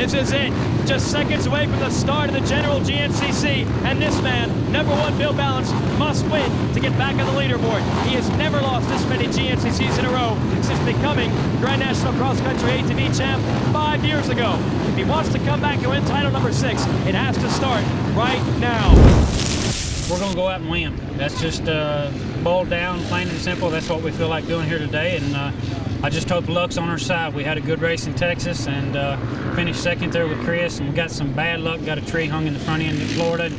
This is it. Just seconds away from the start of the General GNCC, and this man, #1 Bill Balance, must win to get back on the leaderboard. He has never lost this many GNCCs in a row since becoming Grand National Cross Country ATV champ 5 years ago. If he wants to come back and win title #6, it has to start right now. We're going to go out and win. That's just boiled down, plain and simple. That's what we feel like doing here today, and I just hope luck's on our side. We had a good race in Texas and finished second there with Chris, and we got some bad luck. Got a tree hung in the front end of Florida.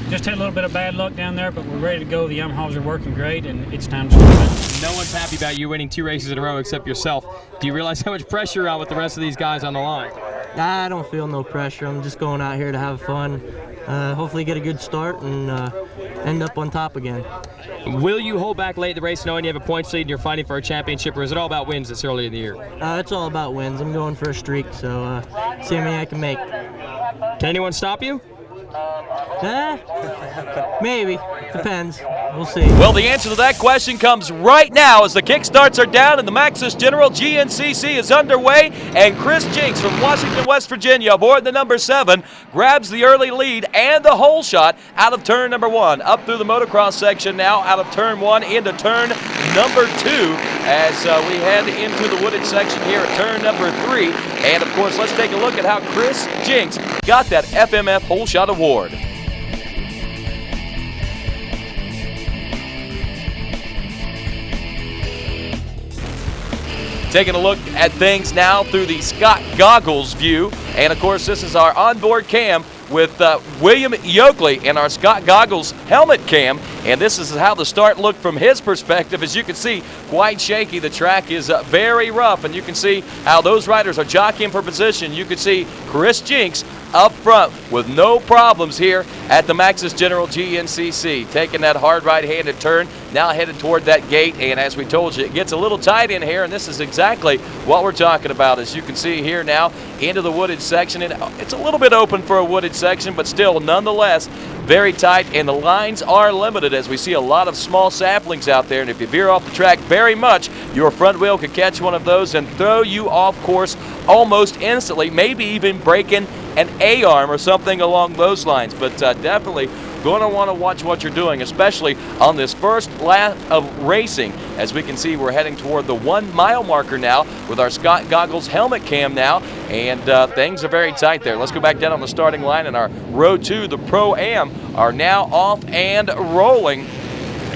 Just had a little bit of bad luck down there, but we're ready to go. The Yamahas are working great, and it's time to start. No one's happy about you winning 2 races in a row except yourself. Do you realize how much pressure you're on with the rest of these guys on the line? I don't feel no pressure. I'm just going out here to have fun. Hopefully get a good start and end up on top again. Will you hold back late in the race knowing you have a points lead and you're fighting for a championship, or is it all about wins this early in the year? It's all about wins. I'm going for a streak, so see how many I can make. Can anyone stop you? Maybe. Depends. We'll see. Well, the answer to that question comes right now as the kickstarts are down and the Maxxis General GNCC is underway, and Chris Jinks from Washington, West Virginia, aboard the #7, grabs the early lead and the hole shot out of turn #1. Up through the motocross section now, out of turn 1 into turn #2 as we head into the wooded section here at turn #3. And, of course, let's take a look at how Chris Jinks got that FMF hole shot award. Taking a look at things now through the Scott Goggles view. And, of course, this is our onboard cam with William Yoakley in our Scott Goggles helmet cam. And this is how the start looked from his perspective. As you can see, quite shaky. The track is very rough, and you can see how those riders are jockeying for position. You can see Chris Jinks up front with no problems here at the Maxxis General GNCC. Taking that hard right-handed turn, now headed toward that gate, and as we told you, it gets a little tight in here, and this is exactly what we're talking about. As you can see here now, into the wooded section. It's a little bit open for a wooded section, but still, nonetheless, very tight, and the lines are limited as we see a lot of small saplings out there, and if you veer off the track very much, your front wheel could catch one of those and throw you off course almost instantly, maybe even breaking an A-arm or something along those lines. But definitely going to want to watch what you're doing, especially on this first lap of racing. As we can see, we're heading toward the 1 mile marker now with our Scott Goggles helmet cam now, and things are very tight there. Let's go back down on the starting line, and our Row 2, the Pro-Am, are now off and rolling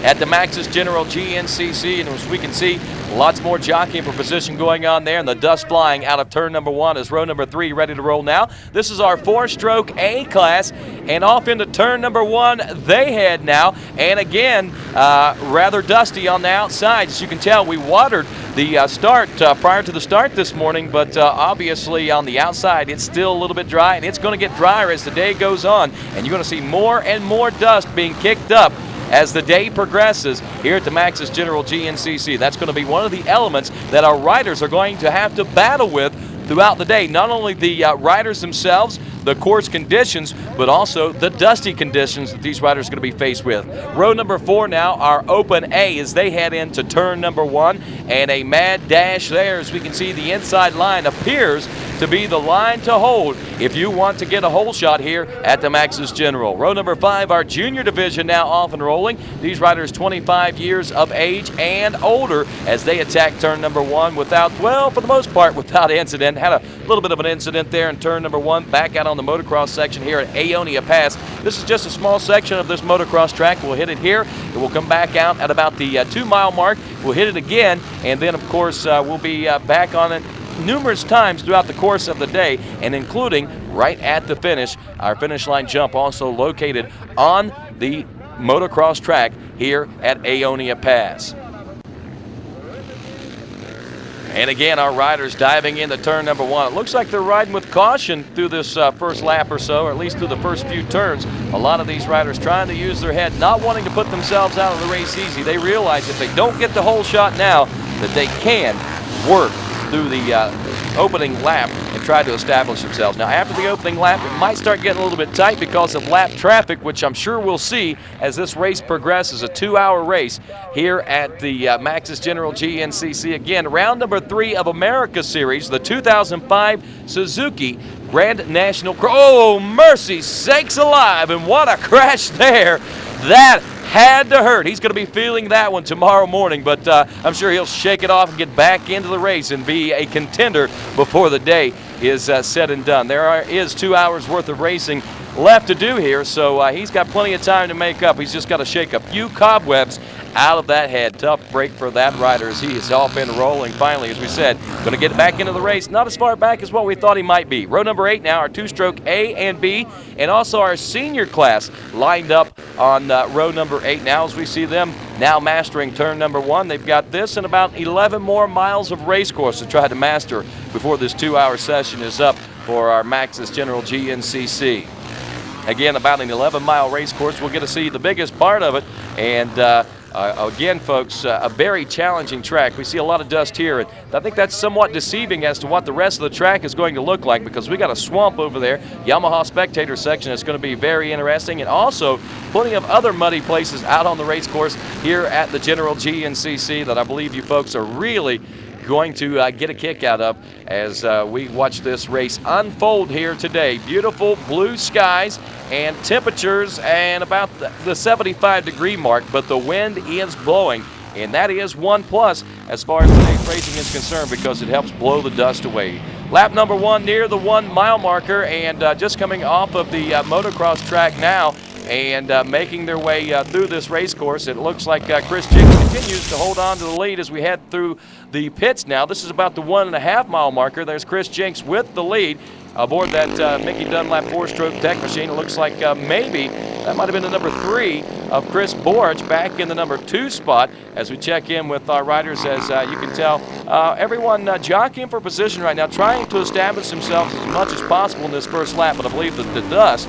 at the Maxxis General GNCC, and as we can see, lots more jockeying for position going on there, and the dust flying out of turn #1 as row #3 ready to roll now. This is our 4-stroke A class, and off into turn #1 they head now, and again, rather dusty on the outside. As you can tell, we watered the start prior to the start this morning, but obviously on the outside it's still a little bit dry, and it's going to get drier as the day goes on, and you're going to see more and more dust being kicked up as the day progresses here at the Maxxis General GNCC. That's going to be one of the elements that our riders are going to have to battle with throughout the day. Not only the riders themselves, the course conditions, but also the dusty conditions that these riders are going to be faced with. Row #4 now, our open A, as they head into turn #1, and a mad dash there. As we can see, the inside line appears to be the line to hold if you want to get a hole shot here at the Maxxis General. Row #5, our junior division now off and rolling. These riders 25 years of age and older as they attack turn #1 without, well, for the most part, without incident. Had a little bit of an incident there in turn #1, back out on the motocross section here at Aonia Pass. This is just a small section of this motocross track. We'll hit it here. It will come back out at about the 2 mile mark. We'll hit it again, and then, of course, we'll be back on it numerous times throughout the course of the day, and including right at the finish. Our finish line jump also located on the motocross track here at Aonia Pass. And again, our riders diving into turn #1. It looks like they're riding with caution through this first lap or so, or at least through the first few turns. A lot of these riders trying to use their head, not wanting to put themselves out of the race easy. They realize if they don't get the hole shot now, that they can work through the opening lap and try to establish themselves. Now, after the opening lap, it might start getting a little bit tight because of lap traffic, which I'm sure we'll see as this race progresses. A 2-hour race here at the Maxxis General GNCC. Again, round #3 of America Series, the 2005 Suzuki Grand National. Oh, mercy sakes alive, and what a crash there. That had to hurt. He's going to be feeling that one tomorrow morning, but I'm sure he'll shake it off and get back into the race and be a contender before the day is said and done. There is 2 hours worth of racing left to do here, so he's got plenty of time to make up. He's just got to shake a few cobwebs out of that head. Tough break for that rider as he is off and rolling finally, as we said. Going to get back into the race, not as far back as what we thought he might be. Row number 8 now, our two-stroke A and B, and also our senior class lined up on row number 8 now as we see them now mastering turn number 1. They've got this and about 11 more miles of race course to try to master before this 2-hour session is up for our Maxxis General GNCC. Again, about an 11-mile race course. We'll get to see the biggest part of it, and again, folks, a very challenging track. We see a lot of dust here, and I think that's somewhat deceiving as to what the rest of the track is going to look like, because we got a swamp over there. Yamaha spectator section is going to be very interesting, and also plenty of other muddy places out on the race course here at the General GNCC that I believe you folks are really going to get a kick out of as we watch this race unfold here today. Beautiful blue skies and temperatures and about the 75-degree mark, but the wind is blowing, and that is one plus as far as today's racing is concerned, because it helps blow the dust away. Lap number 1 near the 1-mile marker, and just coming off of the motocross track now, and making their way through this race course. It looks like Chris Jinks continues to hold on to the lead as we head through the pits now. This is about the 1.5-mile marker. There's Chris Jinks with the lead aboard that Mickey Dunlap 4-stroke deck machine. It looks like maybe that might have been the number 3 of Chris Borch back in the number 2 spot as we check in with our riders. As you can tell, everyone jockeying for position right now, trying to establish themselves as much as possible in this first lap, but I believe that the dust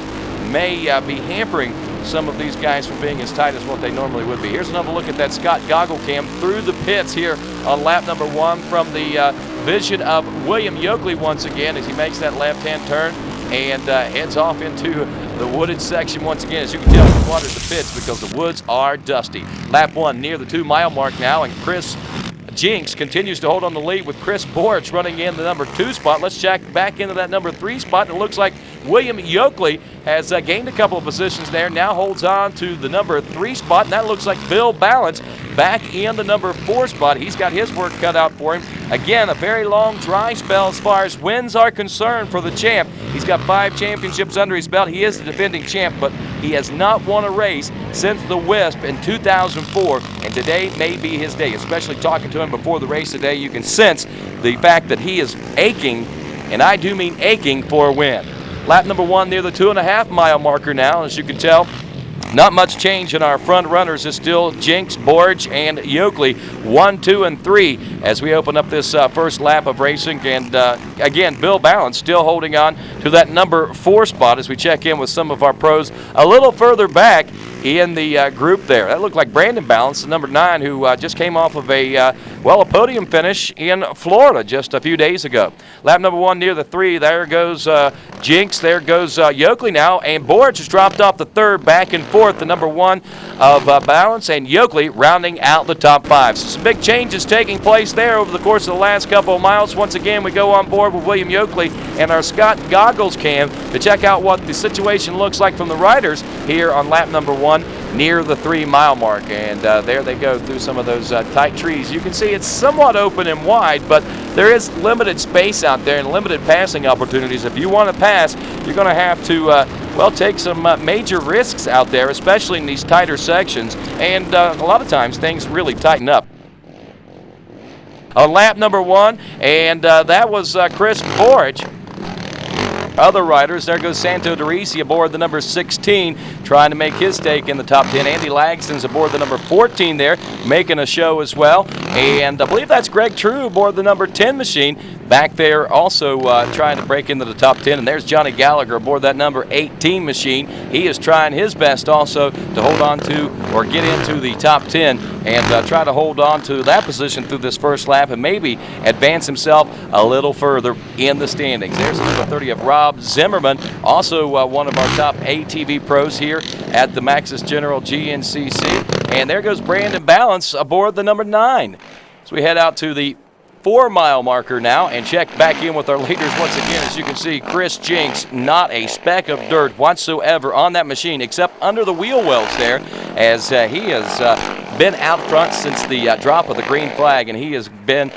may be hampering some of these guys from being as tight as what they normally would be. Here's another look at that Scott goggle cam through the pits here on lap number 1 from the vision of William Yoakley once again as he makes that left-hand turn and heads off into the wooded section once again. As you can tell, he watered the pits because the woods are dusty. Lap 1 near the 2-mile mark now, and Chris Jinks continues to hold on the lead with Chris Borch running in the number 2 spot. Let's check back into that number 3 spot. It looks like William Yoakley has gained a couple of positions there, now holds on to the number 3 spot, and that looks like Bill Balance back in the number 4 spot. He's got his work cut out for him. Again, a very long dry spell as far as wins are concerned for the champ. He's got 5 championships under his belt. He is the defending champ, but he has not won a race since the Wisp in 2004, and today may be his day. Especially talking to him before the race today, you can sense the fact that he is aching, and I do mean aching, for a win. Lap number 1 near the 2.5-mile marker now. As you can tell, not much change in our front runners. It's still Jinks, Borch, and Yoakley, 1, 2, and 3 as we open up this first lap of racing. And again, Bill Balance still holding on to that number 4 spot as we check in with some of our pros a little further back in the group there. That looked like Brandon Balance, the number 9, who just came off of a podium finish in Florida just a few days ago. Lap number 1 near the 3. There goes Jinks. There goes Yoakley now, and Borch has dropped off the 3rd, back and forth. The number 1 of Balance and Yoakley rounding out the top 5. So some big changes taking place there over the course of the last couple of miles. Once again, we go on board with William Yoakley and our Scott goggles cam to check out what the situation looks like from the riders here on lap number 1 near the 3-mile mark. And there they go through some of those tight trees. You can see it's somewhat open and wide, but there is limited space out there and limited passing opportunities. If you want to pass, you're going to have to take some major risks out there, especially in these tighter sections, and a lot of times things really tighten up. On lap number 1, and that was Chris Borch. Other riders, there goes Santo DeRisi aboard the number 16, trying to make his stake in the top 10. Andy Langston's aboard the number 14 there, making a show as well. And I believe that's Greg True aboard the number 10 machine, back there also trying to break into the top 10. And there's Johnny Gallagher aboard that number 18 machine. He is trying his best also to hold on to or get into the top 10 and try to hold on to that position through this first lap and maybe advance himself a little further in the standings. There's the number 30 of Rob Zimmerman, also one of our top ATV pros here at the Maxxis General GNCC. And there goes Brandon Balance aboard the number 9. So we head out to the 4-mile marker now, and check back in with our leaders once again. As you can see, Chris Jinks, not a speck of dirt whatsoever on that machine except under the wheel wells there, as he has been out front since the drop of the green flag, and he has been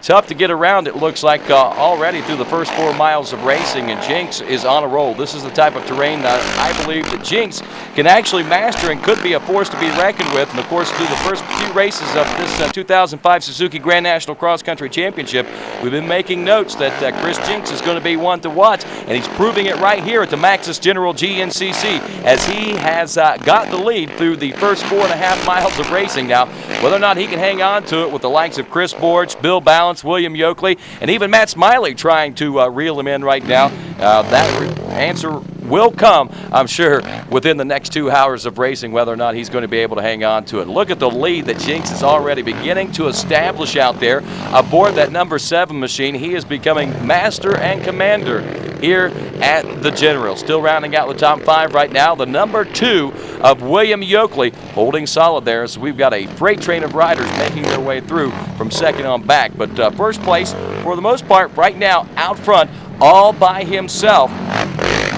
tough to get around, it looks like, already through the first 4 miles of racing, and Jinks is on a roll. This is the type of terrain that I believe that Jinks can actually master and could be a force to be reckoned with. And of course, through the first few races of this 2005 Suzuki Grand National Cross Country Championship, we've been making notes that Chris Jinks is going to be one to watch, and he's proving it right here at the Maxxis General GNCC, as he has got the lead through the first 4.5 miles of racing. Now, whether or not he can hang on to it with the likes of Chris Borch, Bill Balance, William Yoakley, and even Matt Smiley trying to reel him in right now, that answer will come, I'm sure, within the next 2 hours of racing, whether or not he's going to be able to hang on to it. Look at the lead that Jinks is already beginning to establish out there aboard that number 7 machine. He is becoming master and commander here at the General. Still rounding out the top 5 right now, the number 2 of William Yoakley holding solid there. So we've got a freight train of riders making their way through from second on back. But first place, for the most part, right now, out front, all by himself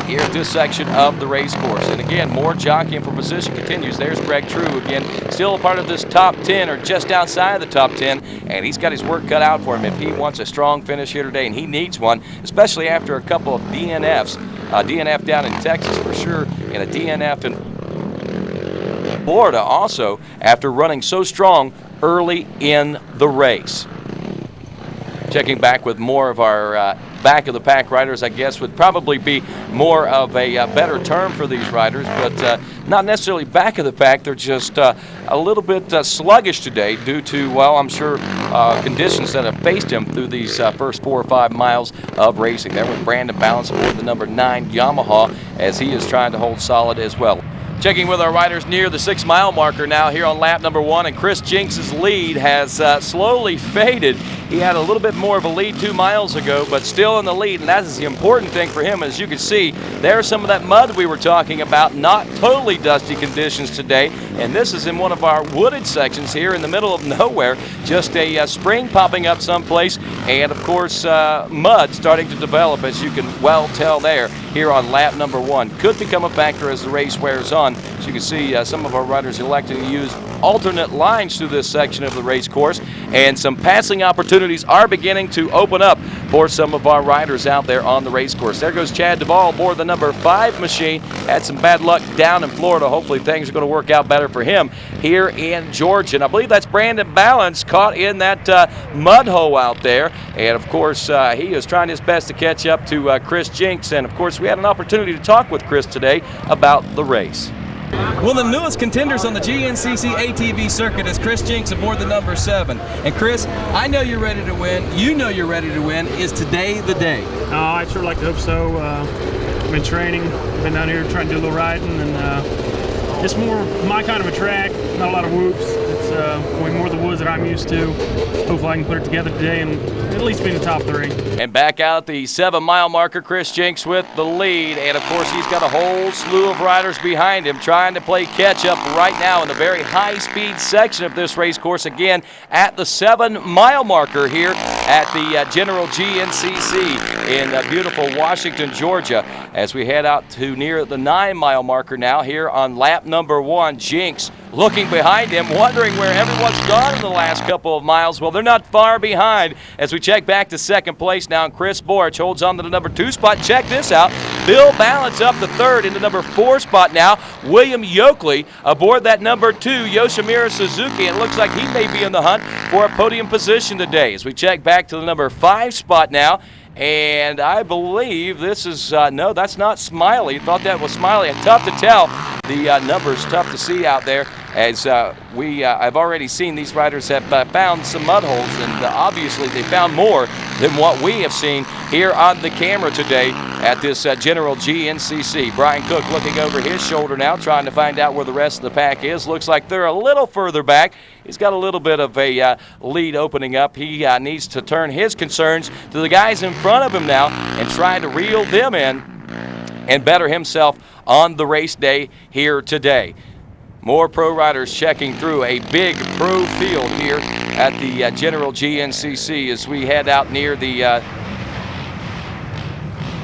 here at this section of the race course. And again, more jockeying for position continues. There's Greg True again, still a part of this top 10 or just outside of the top 10, and he's got his work cut out for him if he wants a strong finish here today, and he needs one, especially after a couple of DNFs. DNF down in Texas for sure, and a DNF in Florida also, after running so strong early in the race. Checking back with more of our back of the pack riders, I guess would probably be more of a better term for these riders, but not necessarily back of the pack. They're just a little bit sluggish today due to, well, I'm sure conditions that have faced him through these first 4 or 5 miles of racing. There with Brandon Balance aboard the number 9 Yamaha, as he is trying to hold solid as well. Checking with our riders near the 6-mile marker now here on lap number 1, and Chris Jinks' lead has slowly faded. He had a little bit more of a lead 2 miles ago, but still in the lead, and that is the important thing for him. As you can see, there's some of that mud we were talking about, not totally dusty conditions today, and this is in one of our wooded sections here in the middle of nowhere, just a spring popping up someplace, and of course mud starting to develop, as you can well tell there here on lap number 1. Could become a factor as the race wears on. As you can see, some of our riders electing to use alternate lines through this section of the race course, and some passing opportunities are beginning to open up for some of our riders out there on the race course. There goes Chad Duvall aboard the number 5 machine. Had some bad luck down in Florida. Hopefully things are going to work out better for him here in Georgia. And I believe that's Brandon Balance caught in that mud hole out there. And of course, he is trying his best to catch up to Chris Jinks. And of course, we had an opportunity to talk with Chris today about the race. Well, the newest contenders on the GNCC ATV circuit is Chris Jinks aboard the number 7. And Chris, I know you're ready to win. You know you're ready to win. Is today the day? I'd sure like to hope so. Been training, been down here trying to do a little riding, and it's more my kind of a track, not a lot of whoops. It's way more the woods that I'm used to. Hopefully I can put it together today and at least be in the top 3. And back out at the 7-mile marker, Chris Jinks with the lead, and of course he's got a whole slew of riders behind him trying to play catch up right now in the very high-speed section of this race course, again at the 7-mile marker here at the General GNCC in beautiful Washington, Georgia, as we head out to near the 9-mile marker now here on lap number 1. Jinks looking behind him, wondering where everyone's gone in the last couple of miles. Well, they're not far behind as we check back to second place now, and Chris Borch holds on to the number 2 spot. Check this out. Bill Balance up the 3rd in the number 4 spot now. William Yoakley aboard that number 2 Yoshimura Suzuki, and it looks like he may be in the hunt for a podium position today as we check back to the number 5 spot now. And I believe this is, no, that's not Smiley. Thought that was Smiley. And tough to tell. The numbers tough to see out there, as I've already seen these riders have found some mud holes, and obviously they found more than what we have seen here on the camera today at this General GNCC. Brian Cook looking over his shoulder now, trying to find out where the rest of the pack is. Looks like they're a little further back. He's got a little bit of a lead opening up. He needs to turn his concerns to the guys in front of him now and try to reel them in and better himself on the race day here today. More pro riders checking through a big pro field here at the General GNCC as we head out near the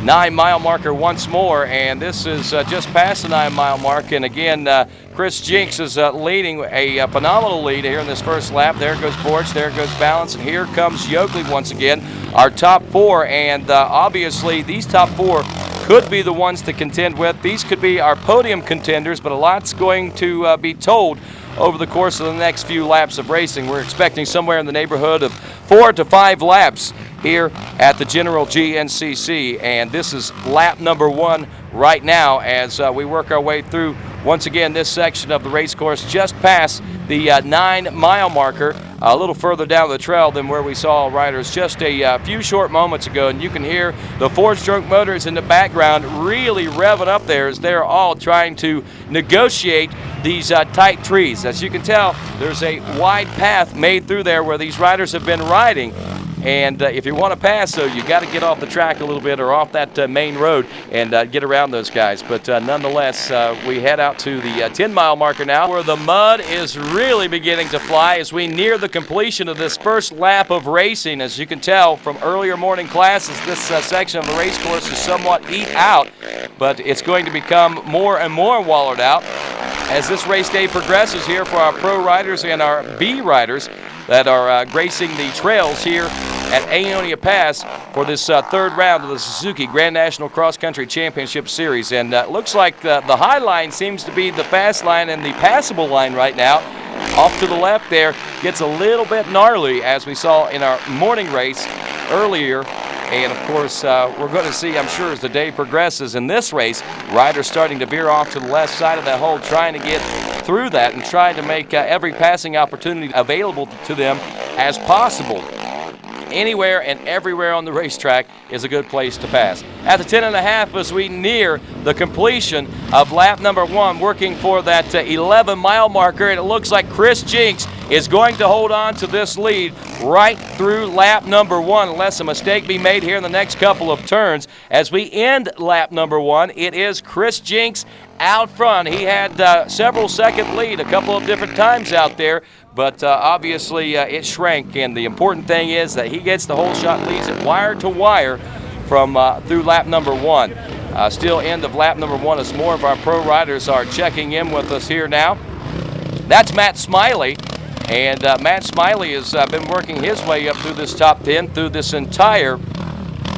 9-mile marker once more, and this is just past the 9-mile mark. And again, Chris Jinks is leading a phenomenal lead here in this first lap. There goes Borch, there goes Balance, and here comes Yoakley once again, our top four. And obviously these top four could be the ones to contend with. These could be our podium contenders, but a lot's going to be told over the course of the next few laps of racing. We're expecting somewhere in the neighborhood of 4 to 5 laps here at the General GNCC, and this is lap number 1 right now as we work our way through once again this section of the race course just past the 9-mile marker, a little further down the trail than where we saw riders just a few short moments ago. And you can hear the 4-stroke motors in the background really revving up there as they're all trying to negotiate these tight trees. As you can tell, there's a wide path made through there where these riders have been riding. And if you want to pass, though, you got to get off the track a little bit or off that main road and get around those guys. But nonetheless, we head out to the 10-mile marker now, where the mud is really beginning to fly as we near the completion of this first lap of racing. As you can tell from earlier morning classes, this section of the race course is somewhat eat out, but it's going to become more and more wallowed out as this race day progresses here for our pro riders and our B riders that are racing the trails here at Aonia Pass for this third round of the Suzuki Grand National Cross Country Championship Series. And looks like the high line seems to be the fast line, and the passable line right now off to the left there gets a little bit gnarly, as we saw in our morning race earlier. And of course, we're going to see, I'm sure, as the day progresses in this race, riders starting to veer off to the left side of that hole, trying to get through that and trying to make every passing opportunity available to them as possible. Anywhere and everywhere on the racetrack is a good place to pass. At the 10.5, as we near the completion of lap number 1, working for that 11-mile marker, and it looks like Chris Jinks is going to hold on to this lead right through lap number 1, unless a mistake be made here in the next couple of turns. As we end lap number 1, it is Chris Jinks out front. He had several second lead a couple of different times out there, but obviously it shrank, and the important thing is that he gets the whole shot, leads it wire to wire from through lap number 1. Still end of lap number 1 as more of our pro riders are checking in with us here now. That's Matt Smiley, and Matt Smiley has been working his way up through this top 10 through this entire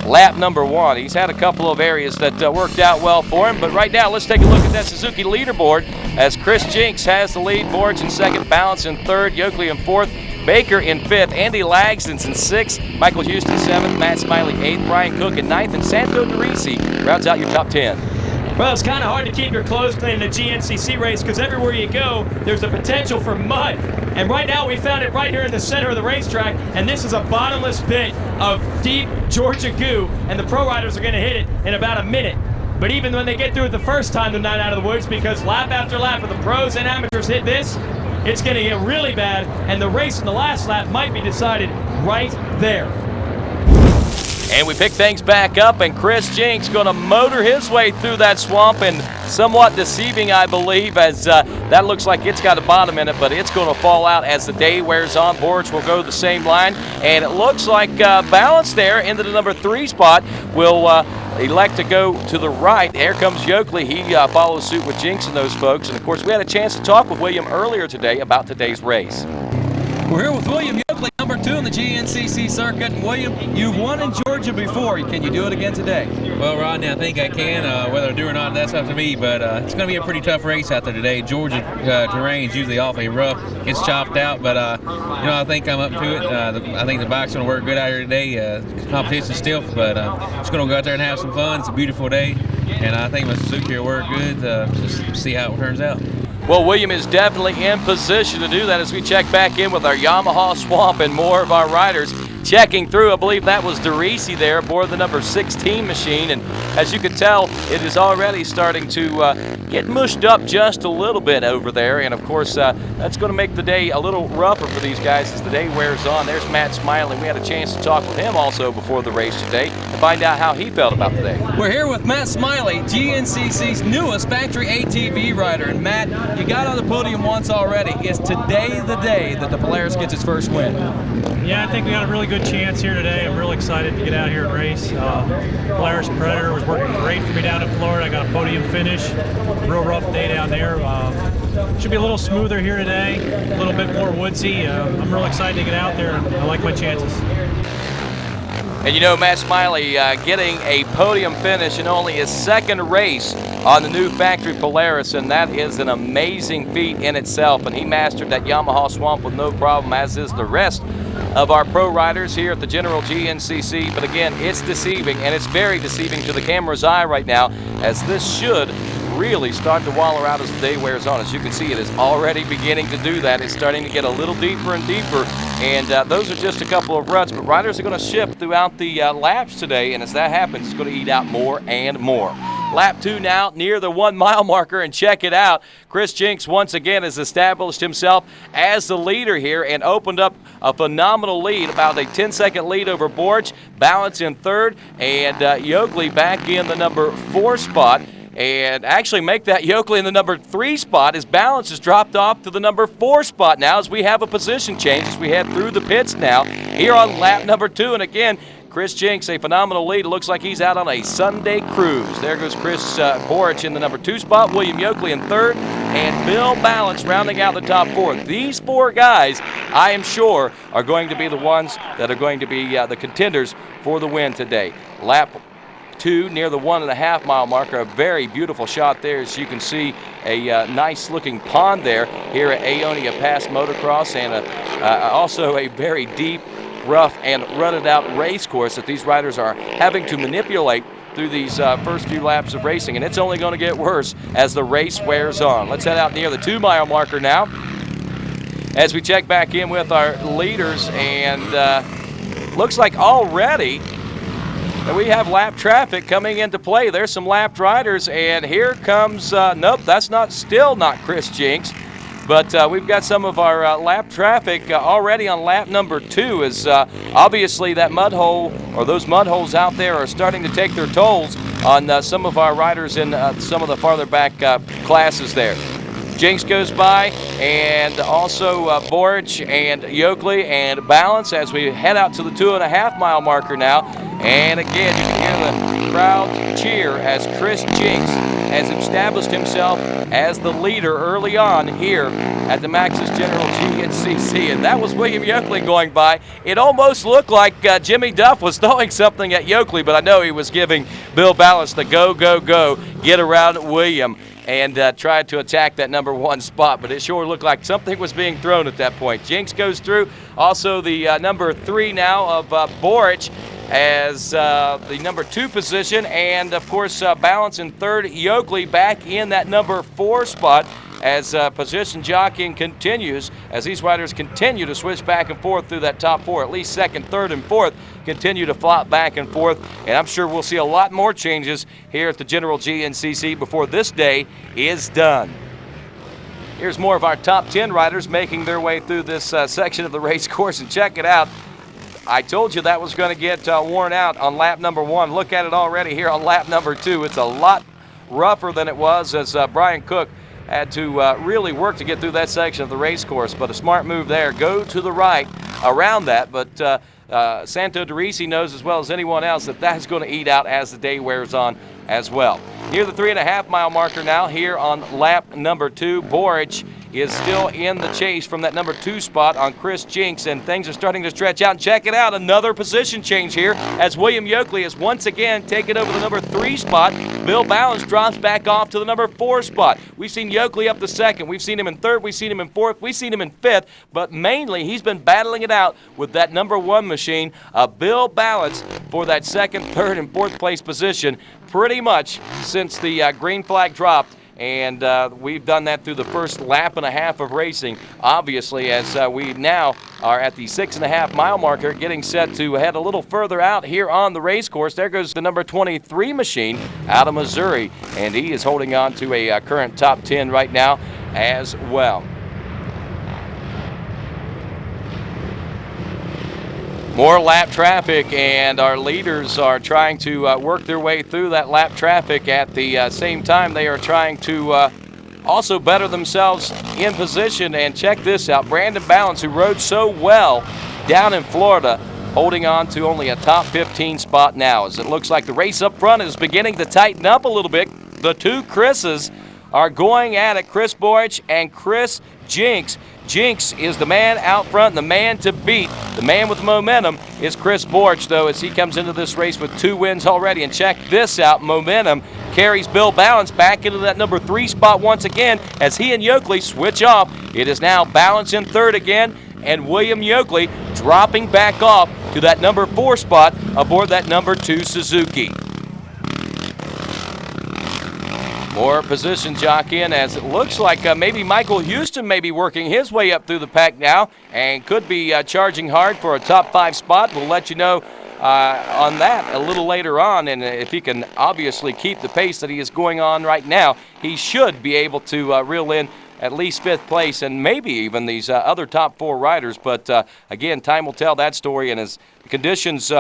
lap number 1. He's had a couple of areas that worked out well for him, but right now let's take a look at that Suzuki leaderboard as Chris Jinks has the lead, Borch in second, Balance in third, Yoakley in fourth, Baker in fifth, Andy Lagston's in sixth, Michael Houston seventh, Matt Smiley eighth, Brian Cook in ninth, and Santo DeRisi rounds out your top 10. Well, it's kind of hard to keep your clothes clean in a GNCC race because everywhere you go, there's the potential for mud. And right now, we found it right here in the center of the racetrack, and this is a bottomless pit of deep Georgia goo, and the pro riders are going to hit it in about a minute. But even when they get through it the first time, they're not out of the woods, because lap after lap of the pros and amateurs hit this, it's going to get really bad, and the race in the last lap might be decided right there. And we pick things back up, and Chris Jinks going to motor his way through that swamp, and somewhat deceiving, I believe, as that looks like it's got a bottom in it, but it's going to fall out as the day wears on. Borch will go the same line, and it looks like Balance there into the number 3 spot will elect to go to the right. Here comes Yoakley. He follows suit with Jinks and those folks, and of course we had a chance to talk with William earlier today about today's race. We're here with William Yoakley, number 2 in the GNCC circuit. And William, you've won in Georgia before. Can you do it again today? Well, Rodney, I think I can. Whether I do or not, that's up to me. But it's going to be a pretty tough race out there today. Georgia terrain is usually awfully rough. Gets chopped out, but I think I'm up to it. I think the bike's going to work good out here today. Competition's stiff, but just going to go out there and have some fun. It's a beautiful day, and I think my Suzuki will work good. Just see how it turns out. Well, William is definitely in position to do that as we check back in with our Yamaha Swamp and more of our riders checking through. I believe that was DeRisi there aboard the number 16 machine. And as you can tell, it is already starting to get mushed up just a little bit over there. And, of course, that's going to make the day a little rougher for these guys as the day wears on. There's Matt Smiley. We had a chance to talk with him also before the race today to find out how he felt about the day. We're here with Matt Smiley, GNCC's newest factory ATV rider. And Matt, you got on the podium once already. Is today the day that the Polaris gets its first win? Yeah, I think we got a really good chance here today. I'm really excited to get out here and race. Polaris Predator was working great for me down in Florida. I got a podium finish. Real rough day down there. Should be a little smoother here today, a little bit more woodsy. I'm real excited to get out there, and I like my chances. And you know, Matt Smiley getting a podium finish in only his second race on the new factory Polaris, and that is an amazing feat in itself. And he mastered that Yamaha swamp with no problem, as is the rest of our pro riders here at the General GNCC. But again, it's deceiving, and it's very deceiving to the camera's eye right now, as this should really start to wallow out as the day wears on. As you can see, it is already beginning to do that. It's starting to get a little deeper and deeper, and those are just a couple of ruts, but riders are going to shift throughout the laps today, and as that happens, it's going to eat out more and more. Lap 2 now, near the 1 mile marker, and check it out. Chris Jinks once again has established himself as the leader here and opened up a phenomenal lead, about a 10-second lead over Borch. Balance in third, and Yoakley back in the number 4 spot. And actually make that Yoakley in the number 3 spot. His balance has dropped off to the number 4 spot now as we have a position change as we head through the pits now here on lap number 2. And again, Chris Jinks, a phenomenal lead. It looks like he's out on a Sunday cruise. There goes Chris Borich in the number 2 spot, William Yoakley in third, and Bill Balance rounding out the top 4. These 4 guys, I am sure, are going to be the ones that are going to be the contenders for the win today. Lap 2 near the 1.5 mile marker. A very beautiful shot there, as you can see a nice looking pond there here at Aonia Pass Motocross, and also a very deep, rough and rutted out race course that these riders are having to manipulate through these first few laps of racing, and it's only going to get worse as the race wears on. Let's head out near the 2 mile marker now as we check back in with our leaders, and looks like already and we have lap traffic coming into play. There's some lapped riders, and here comes, nope, that's still not Chris Jinks, but we've got some of our lap traffic already on lap number 2, as obviously that mud hole, or those mud holes out there, are starting to take their tolls on some of our riders in some of the farther back classes there. Jinks goes by, and also Borich and Yoakley and Balance as we head out to the 2.5 mile marker now. And again, you can hear the crowd cheer as Chris Jinks has established himself as the leader early on here at the Maxxis General GNCC. And that was William Yoakley going by. It almost looked like Jimmy Duff was throwing something at Yoakley, but I know he was giving Bill Balance the go, go, go, get around William, and tried to attack that number 1 spot, but it sure looked like something was being thrown at that point. Jinks goes through. Also the number 3 now of Borich as the number 2 position, and of course Balance in third. Yoakley back in that number 4 spot as position jockeying continues, as these riders continue to switch back and forth through that top 4. At least second, third, and fourth continue to flop back and forth, and I'm sure we'll see a lot more changes here at the General GNCC before this day is done. Here's more of our top 10 riders making their way through this section of the race course, and check it out. I told you that was going to get worn out on lap number 1. Look at it already here on lap number 2. It's a lot rougher than it was, as Brian Cook had to really work to get through that section of the race course, but a smart move there. Go to the right around that, but Santo DeRisi knows as well as anyone else that that's going to eat out as the day wears on as well. Near the 3.5 mile marker now here on lap number 2. Borich is still in the chase from that number 2 spot on Chris Jinks, and things are starting to stretch out. And check it out, another position change here as William Yoakley has once again taken over the number 3 spot. Bill Balance drops back off to the number 4 spot. We've seen Yoakley up to second. We've seen him in third. We've seen him in fourth. We've seen him in fifth, but mainly he's been battling it out with that number 1 machine, Bill Balance, for that second, third, and fourth place position pretty much since the green flag dropped and we've done that through the first lap and a half of racing. Obviously, as we now are at the 6.5 mile marker, getting set to head a little further out here on the race course. There goes the number 23 machine out of Missouri, and he is holding on to a current top 10 right now as well. More lap traffic, and our leaders are trying to work their way through that lap traffic. At the same time, they are trying to also better themselves in position. And check this out, Brandon Balance, who rode so well down in Florida, holding on to only a top 15 spot now, as it looks like the race up front is beginning to tighten up a little bit. The two Chris's are going at it, Chris Borich and Chris Jinks. Jinks is the man out front, the man to beat. The man with the momentum is Chris Borich, though, as he comes into this race with 2 wins already. And check this out, momentum carries Bill Balance back into that number 3 spot once again as he and Yoakley switch off. It is now Balance in third again, and William Yoakley dropping back off to that number 4 spot aboard that number 2 Suzuki. More position jockeying, as it looks like maybe Michael Houston may be working his way up through the pack now and could be charging hard for a top 5 spot. We'll let you know on that a little later on, and if he can obviously keep the pace that he is going on right now, he should be able to reel in at least 5th place and maybe even these other top 4 riders. But again, time will tell that story, and as conditions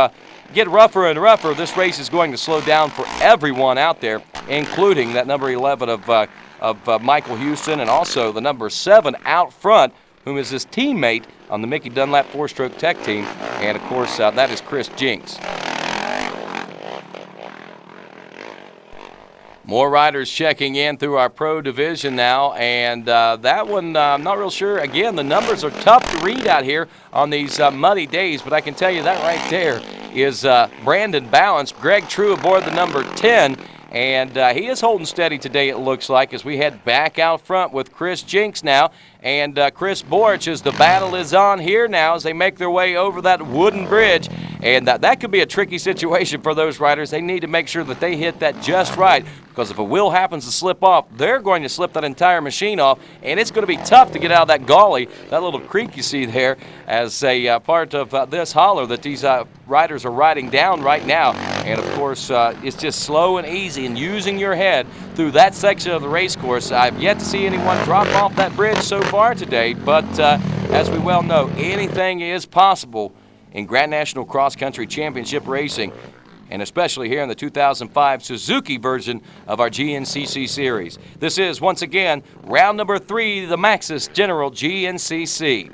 get rougher and rougher, this race is going to slow down for everyone out there, including that number 11 of Michael Houston, and also the number 7 out front, whom is his teammate on the Mickey Dunlap 4-stroke tech team, and of course that is Chris Jinks. More riders checking in through our pro division now, and that one, I'm not real sure. Again, the numbers are tough to read out here on these muddy days, but I can tell you that right there is Brandon Balance, Greg True aboard the number 10, and he is holding steady today, it looks like, as we head back out front with Chris Jinks now, and Chris Borich, as the battle is on here now as they make their way over that wooden bridge. And that could be a tricky situation for those riders. They need to make sure that they hit that just right, because if a wheel happens to slip off, they're going to slip that entire machine off, and it's going to be tough to get out of that gully, that little creek you see there, as a part of this holler that these riders are riding down right now. And of course, it's just slow and easy, and using your head through that section of the race course. I've yet to see anyone drop off that bridge so far today, but as we well know, anything is possible in Grand National Cross Country Championship racing, and especially here in the 2005 Suzuki version of our GNCC series. This is, once again, round number 3, the Maxxis General GNCC.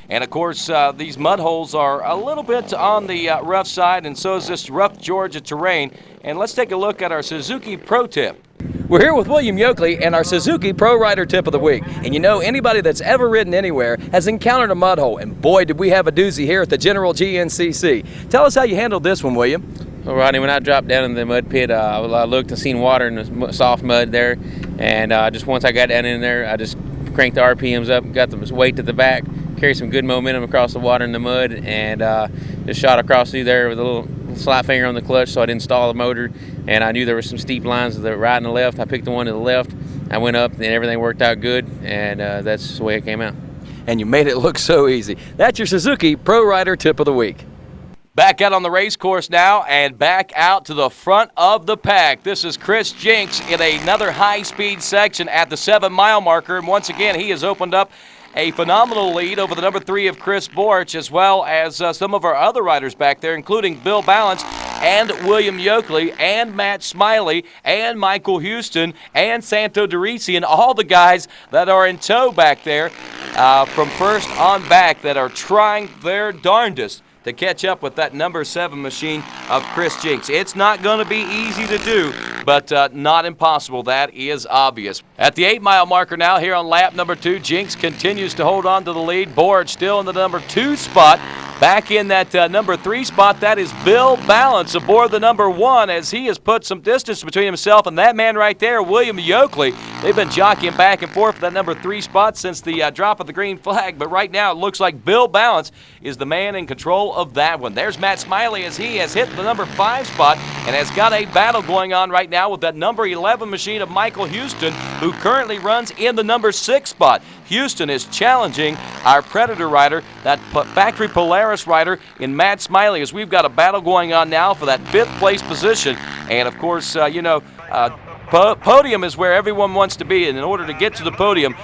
And of course, these mud holes are a little bit on the rough side, and so is this rough Georgia terrain. And let's take a look at our Suzuki Pro Tip. We're here with William Yoakley and our Suzuki Pro Rider Tip of the Week. And you know, anybody that's ever ridden anywhere has encountered a mud hole. And boy, did we have a doozy here at the General GNCC. Tell us how you handled this one, William. Well, Rodney, when I dropped down in the mud pit, I looked and seen water in the soft mud there. And just once I got down in there, I just cranked the RPMs up, got the weight to the back, carried some good momentum across the water in the mud, and just shot across through there with a little slide finger on the clutch so I didn't stall the motor. And I knew there were some steep lines to the right and the left. I picked the one to the left. I went up, and everything worked out good, and that's the way it came out. And you made it look so easy. That's your Suzuki Pro Rider Tip of the Week. Back out on the race course now, and back out to the front of the pack. This is Chris Jinks in another high-speed section at the 7-mile marker. And once again, he has opened up a phenomenal lead over the number 3 of Chris Borich, as well as some of our other riders back there, including Bill Balance and William Yoakley and Matt Smiley and Michael Houston and Santo DeRisi, and all the guys that are in tow back there from first on back that are trying their darndest to catch up with that number 7 machine of Chris Jinks. It's not going to be easy to do, but not impossible. That is obvious. At the 8-mile marker now, here on lap number 2, Jinks continues to hold on to the lead. Borich still in the number 2 spot. Back in that number 3 spot, that is Bill Balance aboard the number 1, as he has put some distance between himself and that man right there, William Yoakley. They've been jockeying back and forth for that number 3 spot since the drop of the green flag, but right now it looks like Bill Balance is the man in control of that one. There's Matt Smiley as he has hit the number 5 spot and has got a battle going on right now with that number 11 machine of Michael Houston, who currently runs in the number 6 spot. Houston is challenging our Predator rider, that factory Polaris rider, in Matt Smiley, as we've got a battle going on now for that 5th place position. And of course, podium is where everyone wants to be, and in order to get to the podium,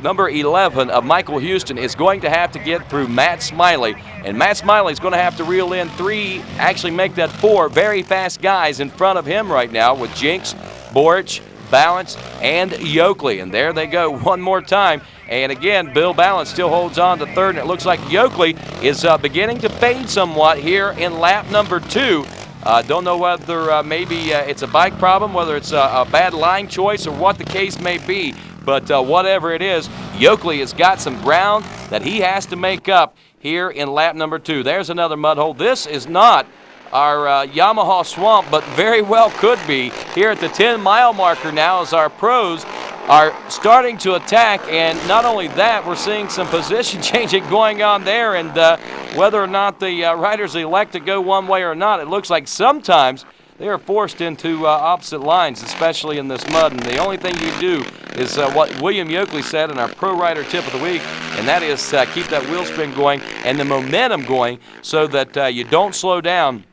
number 11 of Michael Houston is going to have to get through Matt Smiley, and Matt Smiley is going to have to reel in 3, actually make that 4 very fast guys in front of him right now with Jinx, Borich, Balance, and Yoakley. And there they go one more time. And again, Bill Balance still holds on to 3rd, and it looks like Yoakley is beginning to fade somewhat here in lap number 2. Don't know whether maybe it's a bike problem, whether it's a bad line choice, or what the case may be. But whatever it is, Yoakley has got some ground that he has to make up here in lap number 2. There's another mud hole. This is not our Yamaha Swamp, but very well could be here at the 10-mile marker now, as our pros are starting to attack. And not only that, we're seeing some position changing going on there, and whether or not the riders elect to go one way or not, it looks like sometimes they are forced into opposite lines, especially in this mud. And the only thing you do is what William Yoakley said in our Pro Rider Tip of the Week, and that is keep that wheel spin going and the momentum going so that you don't slow down,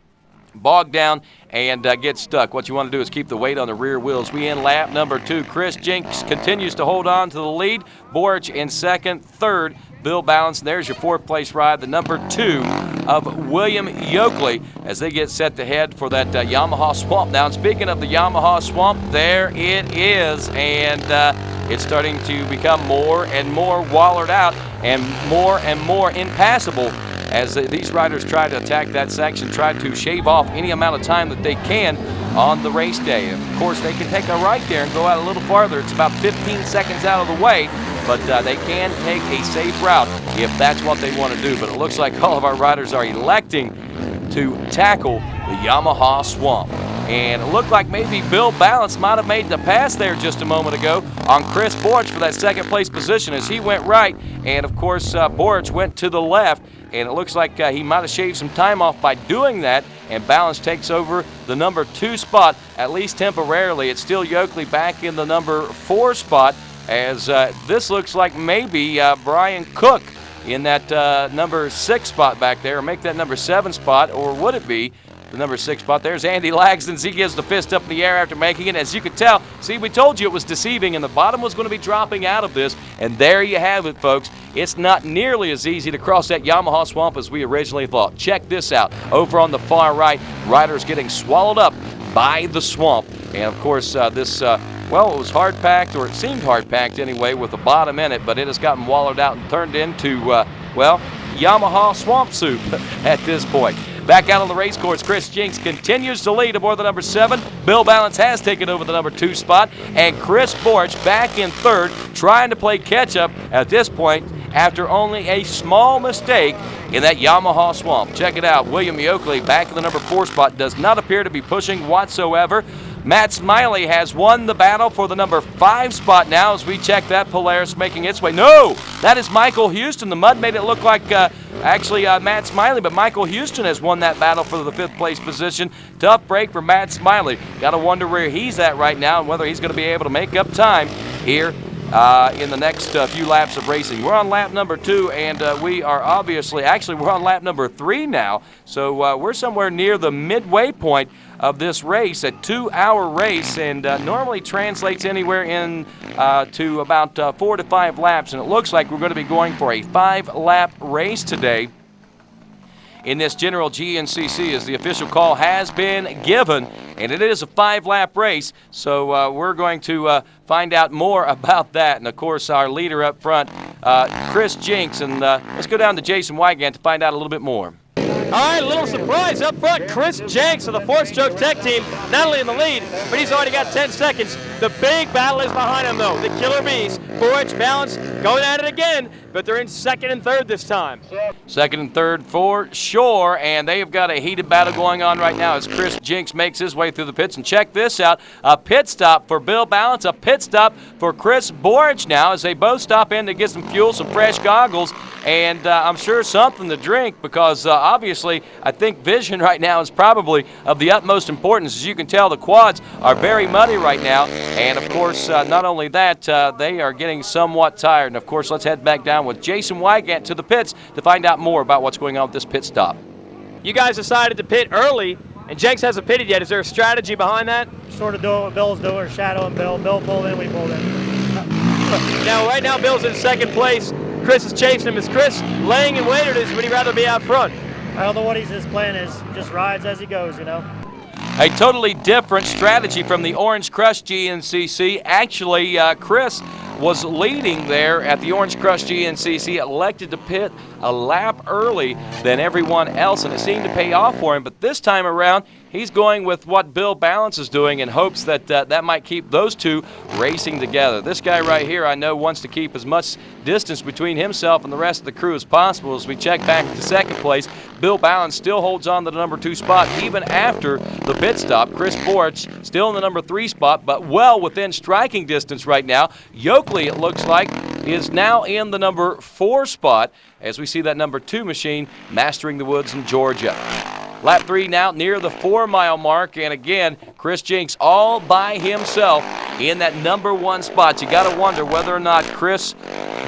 bog down, and get stuck. What you want to do is keep the weight on the rear wheels. We in lap number 2. Chris Jinks continues to hold on to the lead. Borich in 2nd, 3rd, Bill Balance. And there's your 4th place ride, the number 2 of William Yoakley, as they get set to head for that Yamaha Swamp. Now, and speaking of the Yamaha Swamp, there it is, and it's starting to become more and more wallered out and more impassable as these riders try to attack that section, try to shave off any amount of time that they can on the race day. And of course, they can take a right there and go out a little farther. It's about 15 seconds out of the way, but they can take a safe route if that's what they want to do. But it looks like all of our riders are electing to tackle the Yamaha Swamp. And it looked like maybe Bill Balance might have made the pass there just a moment ago on Chris Borich for that 2nd place position, as he went right, and of course Borich went to the left. And it looks like he might have shaved some time off by doing that, and Balance takes over the number 2 spot, at least temporarily. It's still Yoakley back in the number 4 spot, as this looks like maybe Brian Cook in that number 6 spot back there, or make that number 7 spot, or would it be the number 6 spot? There's Andy Lagston. He gives the fist up in the air after making it. As you could tell, see, we told you it was deceiving, and the bottom was going to be dropping out of this. And there you have it, folks. It's not nearly as easy to cross that Yamaha Swamp as we originally thought. Check this out. Over on the far right, riders getting swallowed up by the swamp. And of course, this, well, it was hard-packed, or it seemed hard-packed anyway, with the bottom in it, but it has gotten wallowed out and turned into, well, Yamaha swamp soup at this point. Back out on the race course, Chris Jinks continues to lead aboard the number 7. Bill Balance has taken over the number 2 spot, and Chris Borich back in 3rd, trying to play catch-up at this point after only a small mistake in that Yamaha Swamp. Check it out. William Yoakley back in the number 4 spot, does not appear to be pushing whatsoever. Matt Smiley has won the battle for the number 5 spot now, as we check that Polaris making its way. No, that is Michael Houston. The mud made it look like actually Matt Smiley, but Michael Houston has won that battle for the 5th place position. Tough break for Matt Smiley. Got to wonder where he's at right now and whether he's going to be able to make up time here in the next few laps of racing. We're on lap number 2, and we are obviously, actually we're on lap number 3 now, so we're somewhere near the midway point of this race, a 2-hour race, and normally translates anywhere in to about 4 to 5 laps, and it looks like we're going to be going for a 5-lap race today in this general GNCC, as the official call has been given, and it is a 5-lap race, so we're going to find out more about that. And of course, our leader up front, Chris Jinks, and let's go down to Jason Wygant to find out a little bit more. All right, a little surprise up front. Chris Jinks of the 4th-stroke tech team, not only in the lead, but he's already got 10 seconds. The big battle is behind him, though. The Killer Bees, Borich, Balance, going at it again. but they're in second and third this time. Second and third for sure, and they've got a heated battle going on right now as Chris Jinks makes his way through the pits. And check this out, a pit stop for Bill Balance, a pit stop for Chris Borich now as they both stop in to get some fuel, some fresh goggles, and I'm sure something to drink because obviously I think vision right now is probably of the utmost importance. As you can tell, the quads are very muddy right now, and of course not only that, they are getting somewhat tired. And of course, let's head back down with Jason Wygant to the pits to find out more about what's going on with this pit stop. You guys decided to pit early, and Jenks hasn't pitted yet. Is there a strategy behind that? Sort of doing what Bill's doing, shadowing Bill. Bill pulled in, we pulled in. Now, right now, Bill's in second place. Chris is chasing him. Is Chris laying in wait, or would he rather be out front? I don't know what his plan is. Just rides as he goes, you know. A totally different strategy from the Orange Crush GNCC. Actually, Chris was leading there at the Orange Crush GNCC, elected to pit a lap early than everyone else, and it seemed to pay off for him. But this time around, he's going with what Bill Balance is doing in hopes that that might keep those two racing together. This guy right here, I know, wants to keep as much distance between himself and the rest of the crew as possible. As we check back to second place, Bill Balance still holds on to the number 2 spot even after the pit stop. Chris Borich still in the number 3 spot, but well within striking distance right now. Yokley, it looks like, is now in the number 4 spot as we see that number 2 machine mastering the woods in Georgia. Lap 3 now near the 4-mile mark, and again, Chris Jinks all by himself in that number 1 spot. You got to wonder whether or not Chris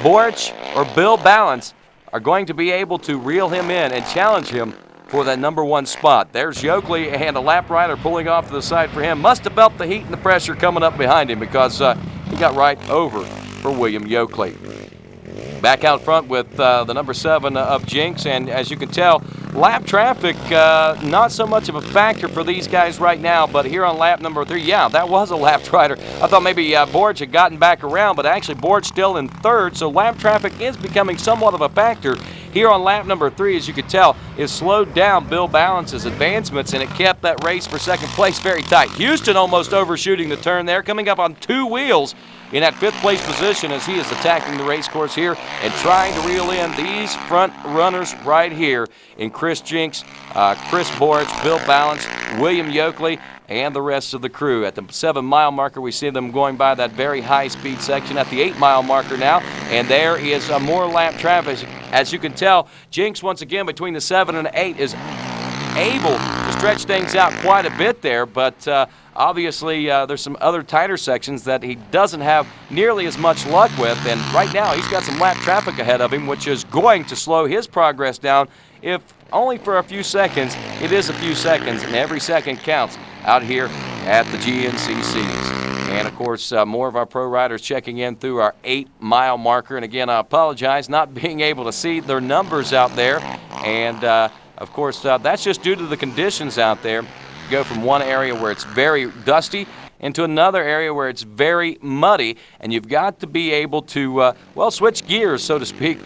Borich or Bill Balance are going to be able to reel him in and challenge him for that number 1 spot. There's Yokley and a lap rider pulling off to the side for him. Must have felt the heat and the pressure coming up behind him because he got right over for William Yokley. Back out front with the number 7 of Jinks, and as you can tell, lap traffic not so much of a factor for these guys right now, but here on lap number 3, yeah, that was a lap rider. I thought maybe Borich had gotten back around, but actually Borich still in 3rd, so lap traffic is becoming somewhat of a factor. Here on lap number 3, as you can tell, is slowed down Bill Balance's advancements, and it kept that race for second place very tight. Houston almost overshooting the turn there, coming up on 2 wheels in that 5th place position as he is attacking the race course here and trying to reel in these front runners right here in Chris Jinks, Chris Borich, Bill Balance, William Yokley, and the rest of the crew. At the 7-mile marker, we see them going by that very high-speed section at the 8-mile marker now, and there is more lap traffic. As you can tell, Jinks, once again, between the 7 and 8, is able to stretch things out quite a bit there, but obviously there's some other tighter sections that he doesn't have nearly as much luck with, and right now he's got some lap traffic ahead of him, which is going to slow his progress down, if only for a few seconds. It is a few seconds, and every second counts out here at the GNCCs. And, of course, more of our pro riders checking in through our 8-mile marker. And, again, I apologize not being able to see their numbers out there. And, of course, that's just due to the conditions out there. You go from one area where it's very dusty into another area where it's very muddy. And you've got to be able to, well, switch gears, so to speak.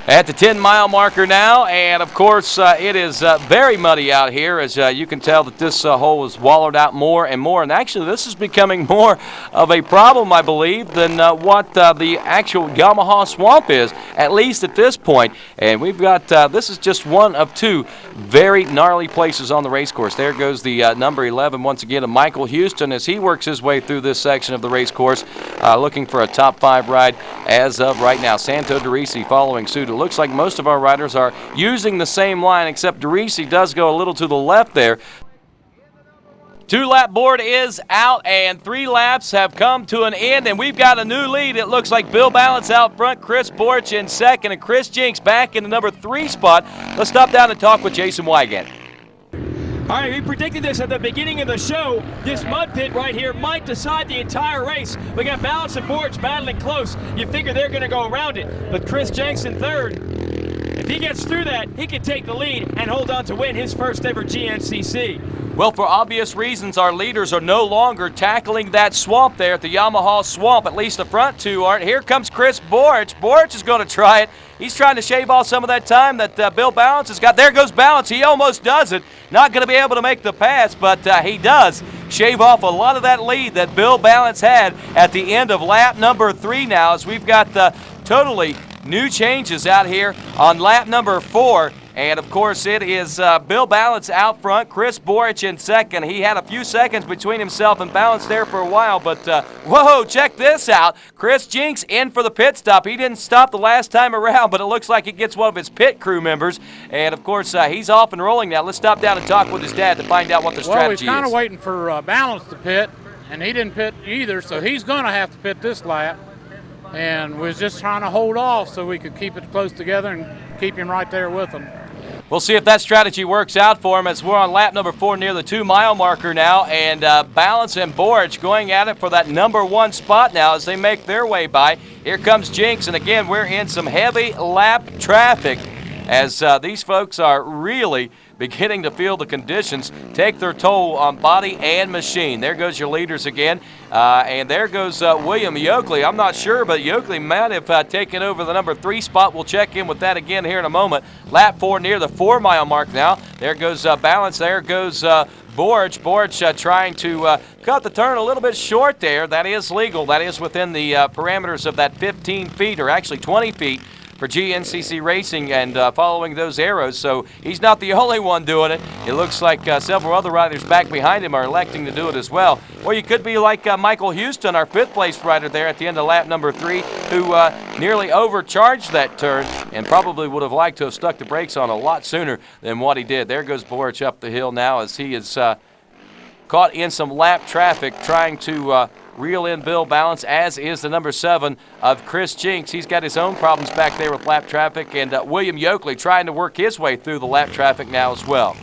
At the 10-mile marker now, and of course it is very muddy out here, as you can tell that this hole is wallowed out more and more, and actually this is becoming more of a problem, I believe, than what the actual Yamaha swamp is, at least at this point. And we've got, this is just one of 2 very gnarly places on the race course. There goes the number 11 once again of Michael Houston as he works his way through this section of the race course, looking for a top 5 ride as of right now. Santo DeRisi following suit. It looks like most of our riders are using the same line, except DeRisi does go a little to the left there. 2-lap board is out, and 3 laps have come to an end, and we've got a new lead. It looks like Bill Balance out front, Chris Borich in second, and Chris Jinks back in the number 3 spot. Let's stop down and talk with Jason Wygant. All right, we predicted this at the beginning of the show. This mud pit right here might decide the entire race. We got Balance and Borich battling close. You figure they're going to go around it. But Chris Jinks in 3rd. If he gets through that, he can take the lead and hold on to win his first ever GNCC. Well, for obvious reasons, our leaders are no longer tackling that swamp there at the Yamaha swamp. At least the front two aren't. Here comes Chris Borich. Borich is going to try it. He's trying to shave off some of that time that Bill Balance has got. There goes Balance. He almost does it. Not going to be able to make the pass, but he does shave off a lot of that lead that Bill Balance had at the end of lap number 3 now, as we've got totally new changes out here on lap number 4. And, of course, it is Bill Balance out front, Chris Borich in second. He had a few seconds between himself and Balance there for a while, but, whoa, check this out. Chris Jinks in for the pit stop. He didn't stop the last time around, but it looks like he gets one of his pit crew members. And, of course, he's off and rolling now. Let's stop down and talk with his dad to find out what the strategy is. Well, he's kind of waiting for Balance to pit, and he didn't pit either, so he's going to have to pit this lap. And we was just trying to hold off so we could keep it close together and keep him right there with him. We'll see if that strategy works out for him as we're on lap number 4 near the 2-mile marker now. And Balance and Borich going at it for that number 1 spot now as they make their way by. Here comes Jinks, and again, we're in some heavy lap traffic as these folks are really beginning to feel the conditions take their toll on body and machine. There goes your leaders again, and there goes William Yoakley. I'm not sure, but Yoakley might have taken over the number 3 spot. We'll check in with that again here in a moment. Lap 4 near the 4-mile mark now. There goes Balance. There goes Borich. Borich trying to cut the turn a little bit short there. That is legal. That is within the parameters of that 15 feet, or actually 20 feet. For GNCC Racing and following those arrows, so he's not the only one doing it. It looks like several other riders back behind him are electing to do it as well. Or you could be like Michael Houston, our 5th place rider there at the end of lap number 3, who nearly overcharged that turn and probably would have liked to have stuck the brakes on a lot sooner than what he did. There goes Borich up the hill now as he is caught in some lap traffic trying to reel in Bill Balance, as is the number 7 of Chris Jinks. He's got his own problems back there with lap traffic, and William Yoakley trying to work his way through the lap traffic now as well.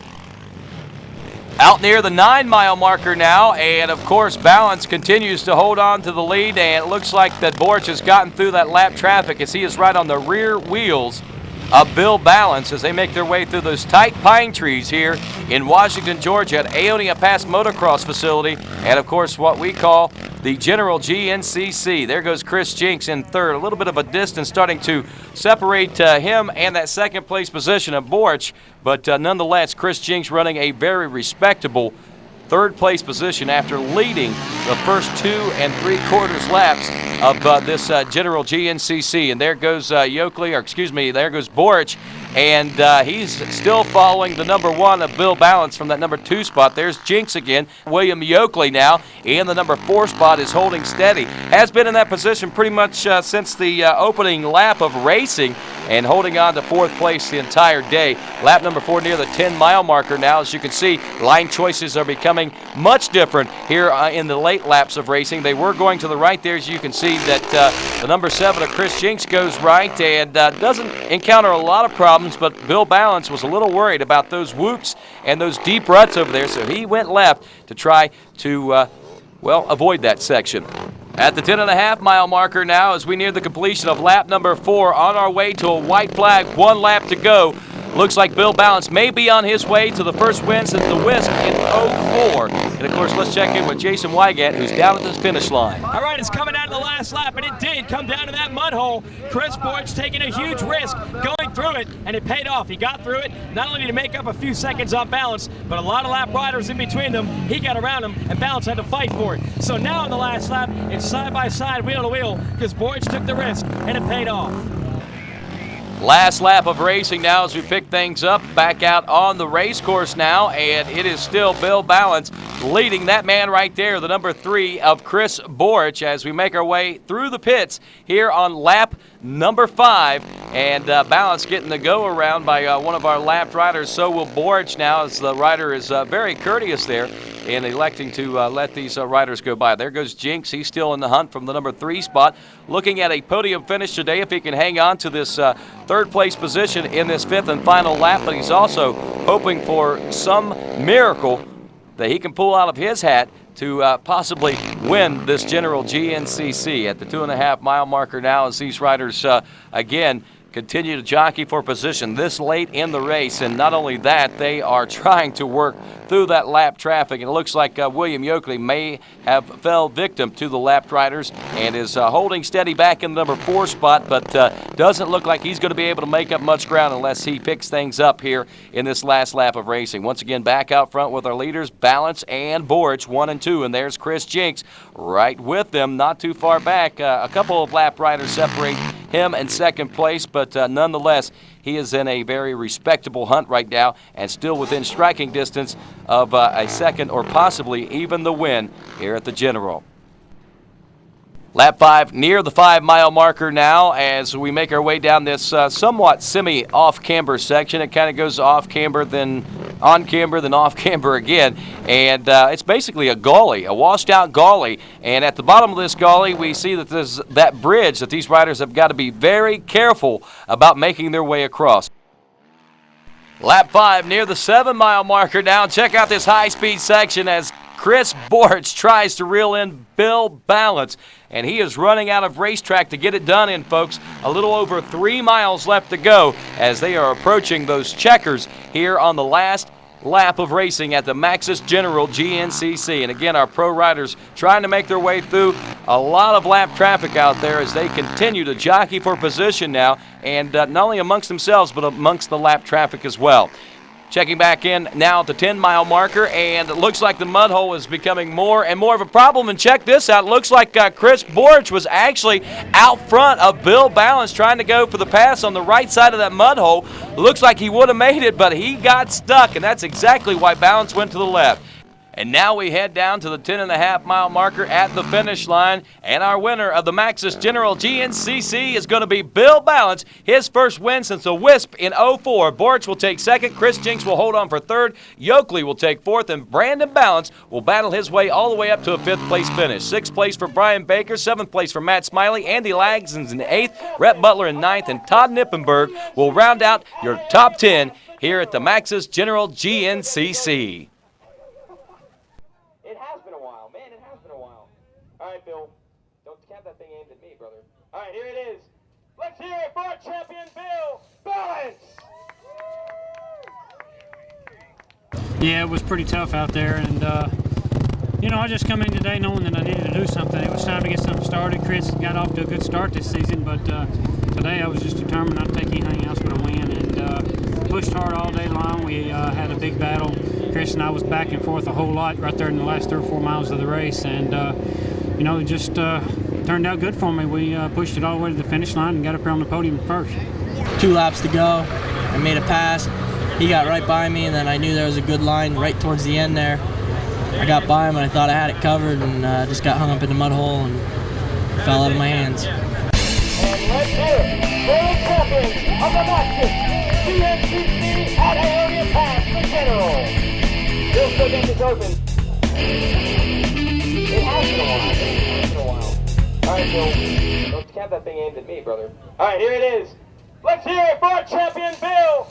Out near the 9-mile marker now, and of course Balance continues to hold on to the lead, and it looks like that Borich has gotten through that lap traffic as he is right on the rear wheels of Bill Balance as they make their way through those tight pine trees here in Washington, Georgia at Aonia Pass Motocross Facility, and of course what we call the General GNCC. There goes Chris Jinks in third. A little bit of a distance starting to separate him and that second place position of Borich, but nonetheless Chris Jinks running a very respectable 3rd place position after leading the first 2 3/4 laps of this General GNCC. And there goes Yoakley, or excuse me, there goes Borich, and he's still following the number 1 of Bill Balance from that number 2 spot. There's Jinks again. William Yoakley now in the number 4 spot is holding steady. Has been in that position pretty much since the opening lap of racing, and holding on to 4th place the entire day. Lap number 4 near the 10-mile marker now. As you can see, line choices are becoming much different here in the late laps of racing. They were going to the right there, as you can see that the number 7 of Chris Jinks goes right and doesn't encounter a lot of problems, but Bill Balance was a little worried about those whoops and those deep ruts over there, so he went left to try to, well, avoid that section. At the 10.5-mile marker now, as we near the completion of lap number 4, on our way to a white flag, 1 lap to go. Looks like Bill Balance may be on his way to the first win since the Wisp in 04. And, of course, let's check in with Jason Wygant, who's down at the finish line. All right, it's coming down to the last lap, and it did come down to that mud hole. Chris Borich taking a huge risk going through it, and it paid off. He got through it, not only to make up a few seconds on Balance, but a lot of lap riders in between them. He got around him, and Balance had to fight for it. So now in the last lap, it's side by side, wheel to wheel, because Borich took the risk, and it paid off. Last lap of racing now as we pick things up back out on the race course now, and it is still Bill Balance leading that man right there, the number 3 of Chris Borich, as we make our way through the pits here on lap number 5, and Balance getting the go around by one of our lapped riders. So will Borich now, as the rider is very courteous there in electing to let these riders go by. There goes Jinks. He's still in the hunt from the number 3 spot, looking at a podium finish today if he can hang on to this 3rd place position in this 5th and final lap, but he's also hoping for some miracle that he can pull out of his hat to possibly win this General GNCC at the 2.5-mile marker now, as these riders again continue to jockey for position this late in the race. And not only that, they are trying to work through that lap traffic. And it looks like William Yoakley may have fell victim to the lapped riders and is holding steady back in the number 4 spot, but doesn't look like he's going to be able to make up much ground unless he picks things up here in this last lap of racing. Once again, back out front with our leaders, Balance and Borich, 1 and 2, and there's Chris Jinks right with them, not too far back. A couple of lap riders separate him in second place, but nonetheless, he is in a very respectable hunt right now and still within striking distance of a second or possibly even the win here at the General. Lap 5 near the 5-mile marker now as we make our way down this somewhat semi-off-camber section. It kind of goes off-camber, then on-camber, then off-camber again. And it's basically a gully, a washed-out gully. And at the bottom of this gully, we see that there's that bridge that these riders have got to be very careful about making their way across. Lap 5 near the 7-mile marker now. Check out this high-speed section as Chris Borich tries to reel in Bill Balance, and he is running out of racetrack to get it done in, folks. A little over 3 miles left to go as they are approaching those checkers here on the last lap of racing at the Maxis General GNCC. And again, our pro riders trying to make their way through a lot of lap traffic out there as they continue to jockey for position now, and not only amongst themselves but amongst the lap traffic as well. Checking back in now at the 10-mile marker, and it looks like the mud hole is becoming more and more of a problem. And check this out. It looks like Chris Borich was actually out front of Bill Balance trying to go for the pass on the right side of that mud hole. Looks like he would have made it, but he got stuck, and that's exactly why Balance went to the left. And now we head down to the 10.5-mile marker at the finish line. And our winner of the Maxis General GNCC is going to be Bill Balance. His first win since the Wisp in 04. Borich will take second. Chris Jinks will hold on for third. Yoakley will take fourth. And Brandon Balance will battle his way all the way up to a 5th place finish. 6th place for Brian Baker. 7th place for Matt Smiley. Andy Lagson's in 8th. Rhett Butler in 9th. And Todd Nippenberg will round out your top 10 here at the Maxis General GNCC. All right, Bill. Don't have that thing aimed at me, brother. All right, here it is. Let's hear it for champion Bill Balance. Yeah, it was pretty tough out there, and I just come in today knowing that I needed to do something. It was time to get something started. Chris got off to a good start this season, but today I was just determined not to take anything else but a win, and pushed hard all day long. We had a big battle. Chris and I was back and forth a whole lot right there in the last 3 or 4 miles of the race, and it just turned out good for me. We pushed it all the way to the finish line and got up here on the podium first. 2 laps to go. I made a pass. He got right by me, and then I knew there was a good line right towards the end there. I got by him, and I thought I had it covered, and just got hung up in the mud hole and fell out of my hands. And let's hear it for the champions of the Maxis GNCC at Ionia Pass, the General. Bill still gets it open. It has been a while. It's been a while. All right, Bill. Don't have that thing aimed at me, brother. All right, here it is. Let's hear it for champion Bill